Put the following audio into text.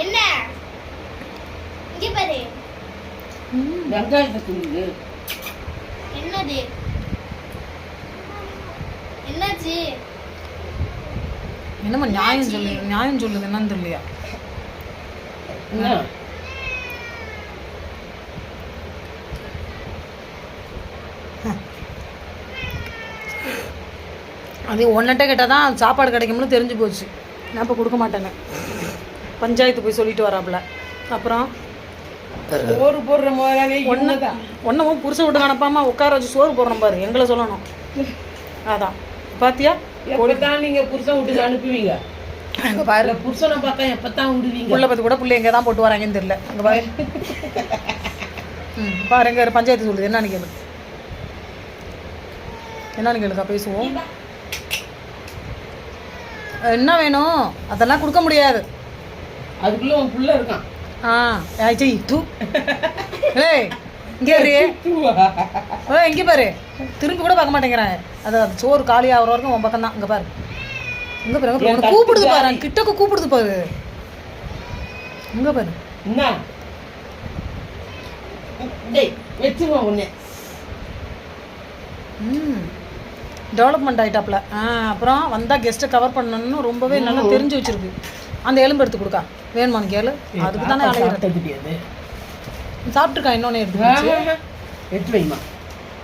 என்ன இங்க பாரு வெங்காயத்தை துண்டு. என்னது என்னாச்சு என்னம்மா நியாயம் சொல்லுது என்னன்னு தெரியலையா? என்ன? அது ஒன்னிட்ட கேட்டால் தான் சாப்பாடு கிடைக்கும்னு தெரிஞ்சு போச்சு. நான் இப்போ கொடுக்க மாட்டேங்க. பஞ்சாயத்து போய் சொல்லிட்டு வராப்புல. அப்புறம் சோறு போடுற முதலாளி ஒண்ணுதான். ஒன்றும் புருஷன் விட்டு அனுப்பாம உட்கார வச்சு சோறு போடுறோம் பாரு, எங்களை சொல்லணும். அதான் பாத்தியா, எப்பதான் நீங்க புருஷன் வீட்டுக்கு அனுப்புவீங்க? அங்கே பாரு, புருஷனை பார்த்தா எப்பதான் விடுவீங்க? புள்ள பற்றி கூட பிள்ளை எங்கே தான் போட்டு வராங்கன்னு தெரியல. அங்கே பாரு. பாரு எங்க பஞ்சாயத்து சொல்லுது. என்னன்னு கேளு, என்னன்னு கேளுக்கா, பேசுவோம். என்ன வேணும் அதெல்லாம் கொடுக்க முடியாது. அதுக்குள்ள உன் புள்ள இருக்கான். ஆச்சி தூ ஏய் இங்கே இங்கே பாரு, திரும்பி கூட பார்க்க மாட்டேங்கிறேன். அது சோறு காலி ஆகிற வரைக்கும் உன் பக்கம் தான். இங்கே பாரு, இங்கே பாரு, எங்கே கூப்பிடுது பாரு, கிட்டக்கு கூப்பிடுது பாரு. இங்கே பாரு, என்ன வச்சுருவோம் ஒன்று. டெவலப்மெண்ட் ஆகிட்டாப்ல. அப்புறம் வந்தால் கெஸ்ட்டை கவர் பண்ணணும்னு ரொம்பவே நல்லா தெரிஞ்சு வச்சுருக்கு. அந்த எலும்பு எடுத்து கொடுக்கா, வேணுமான்னு கேளு. அதுக்கு தானே அலையிறது. தெரியாது, சாப்பிட்ருக்கா, இன்னொன்று எடுத்து எடுத்து வைமா.